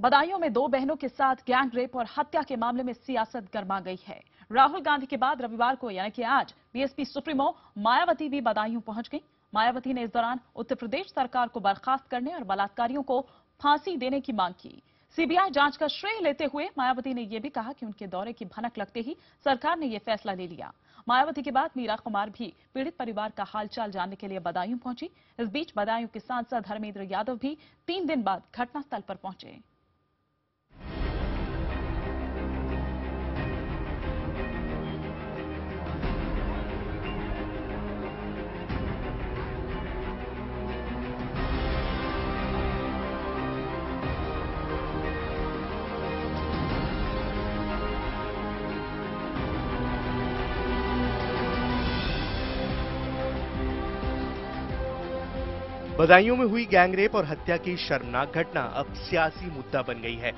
बदायूं में दो बहनों के साथ गैंग रेप और हत्या के मामले में सियासत गर्मा गई है। राहुल गांधी के बाद रविवार को यानी कि आज बीएसपी सुप्रीमो मायावती भी बदायूं पहुंच गई। मायावती ने इस दौरान उत्तर प्रदेश सरकार को बर्खास्त करने और बलात्कारियों को फांसी देने की मांग की। सीबीआई जांच का श्रेय लेते हुए मायावती ने यह भी कहा कि उनके दौरे की भनक लगते ही सरकार ने यह फैसला ले लिया। मायावती के बाद मीरा कुमार भी पीड़ित परिवार का हालचाल जानने के लिए बदायूं पहुंची। इस बीच बदायूं के सांसद धर्मेंद्र यादव भी 3 दिन बाद घटनास्थल पर पहुंचे। बदायूं में हुई गैंगरेप और हत्या की शर्मनाक घटना अब सियासी मुद्दा बन गई है।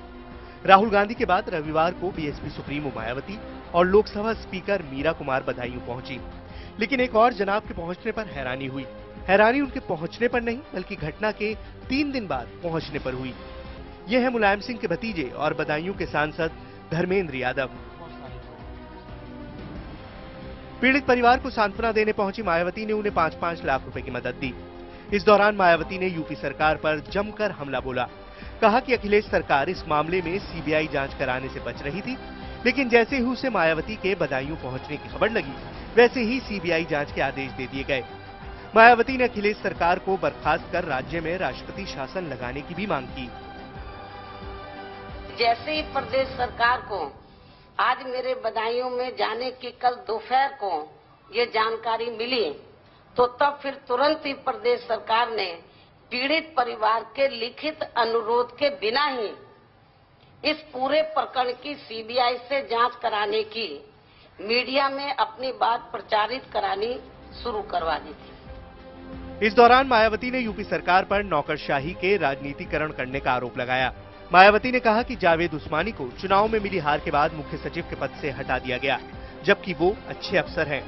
राहुल गांधी के बाद रविवार को बीएसपी सुप्रीमो मायावती और लोकसभा स्पीकर मीरा कुमार बदायूं पहुंची, लेकिन एक और जनाब के पहुंचने पर हैरानी हुई। हैरानी उनके पहुंचने पर नहीं बल्कि घटना के 3 दिन बाद पहुंचने पर हुई। ये है मुलायम सिंह के भतीजे और बदायूं के सांसद धर्मेंद्र यादव। पीड़ित परिवार को सांत्वना देने पहुंची मायावती ने उन्हें 5-5 लाख रुपए की मदद दी। इस दौरान मायावती ने यूपी सरकार पर जमकर हमला बोला। कहा कि अखिलेश सरकार इस मामले में सीबीआई जांच कराने से बच रही थी, लेकिन जैसे ही उसे मायावती के बदायूं पहुंचने की खबर लगी, वैसे ही सीबीआई जांच के आदेश दे दिए गए। मायावती ने अखिलेश सरकार को बर्खास्त कर राज्य में राष्ट्रपति शासन लगाने की भी मांग की। जैसे ही प्रदेश सरकार को आज मेरे बदायूं में जाने की कल दोपहर को ये जानकारी मिली, तो तब फिर तुरंत ही प्रदेश सरकार ने पीड़ित परिवार के लिखित अनुरोध के बिना ही इस पूरे प्रकरण की सीबीआई से जांच कराने की मीडिया में अपनी बात प्रचारित करानी शुरू करवा दी थी। इस दौरान मायावती ने यूपी सरकार पर नौकरशाही के राजनीतिकरण करने का आरोप लगाया। मायावती ने कहा कि जावेद उस्मानी को चुनाव में मिली हार के बाद मुख्य सचिव के पद से हटा दिया गया, जबकि वो अच्छे अफसर हैं।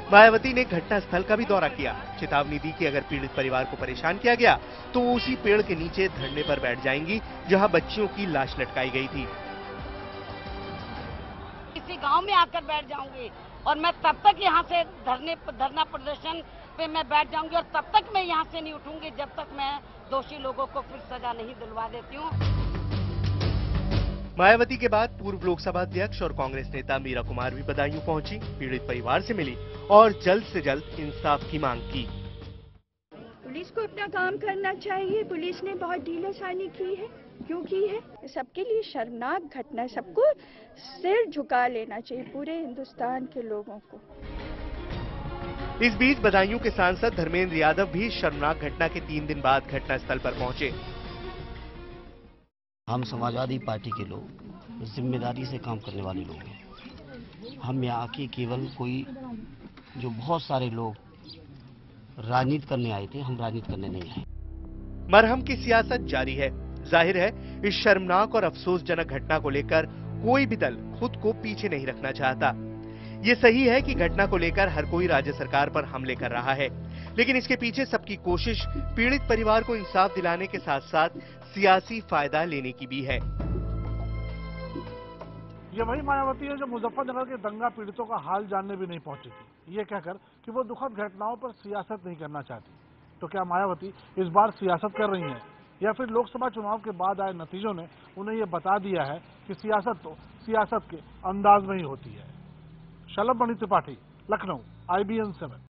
मायावती ने घटनास्थल का भी दौरा किया। चेतावनी दी कि अगर पीड़ित परिवार को परेशान किया गया तो वो उसी पेड़ के नीचे धरने पर बैठ जाएंगी जहां बच्चियों की लाश लटकाई गई थी। किसी गांव में आकर बैठ जाऊंगी और मैं तब तक यहाँ से धरना प्रदर्शन पे मैं बैठ जाऊंगी और तब तक मैं यहाँ से नहीं उठूंगी जब तक मैं दोषी लोगों को फिर सजा नहीं दिलवा देती हूँ। मायावती के बाद पूर्व लोकसभा अध्यक्ष और कांग्रेस नेता मीरा कुमार भी बदायूं पहुंची, पीड़ित परिवार से मिली और जल्द से जल्द इंसाफ की मांग की। पुलिस को अपना काम करना चाहिए। पुलिस ने बहुत ढीलासानी की है। क्यों की है? सबके लिए शर्मनाक घटना है। सबको सिर झुका लेना चाहिए, पूरे हिंदुस्तान के लोगों को। इस बीच बदायूं के सांसद धर्मेंद्र यादव भी शर्मनाक घटना के 3 दिन बाद घटनास्थल पर पहुंचे। हम समाजवादी पार्टी के लोग जिम्मेदारी से काम करने वाले लोग हैं। हम यहाँ के केवल कोई जो बहुत सारे लोग राजनीति करने आए थे, हम राजनीति करने नहीं आए। मरहम की सियासत जारी है। जाहिर है इस शर्मनाक और अफसोसजनक घटना को लेकर कोई भी दल खुद को पीछे नहीं रखना चाहता। ये सही है कि घटना को लेकर हर कोई राज्य सरकार पर हमले कर रहा है, लेकिन इसके पीछे सबकी कोशिश पीड़ित परिवार को इंसाफ दिलाने के साथ साथ सियासी फायदा लेने की भी है। ये वही मायावती है जो मुजफ्फरनगर के दंगा पीड़ितों का हाल जानने भी नहीं पहुंची थी, ये कहकर कि वो दुखद घटनाओं पर सियासत नहीं करना चाहती। तो क्या मायावती इस बार सियासत कर रही हैं, या फिर लोकसभा चुनाव के बाद आए नतीजों ने उन्हें ये बता दिया है कि सियासत तो सियासत के अंदाज में ही होती है। शलभ मणि त्रिपाठी, लखनऊ, IBN 7।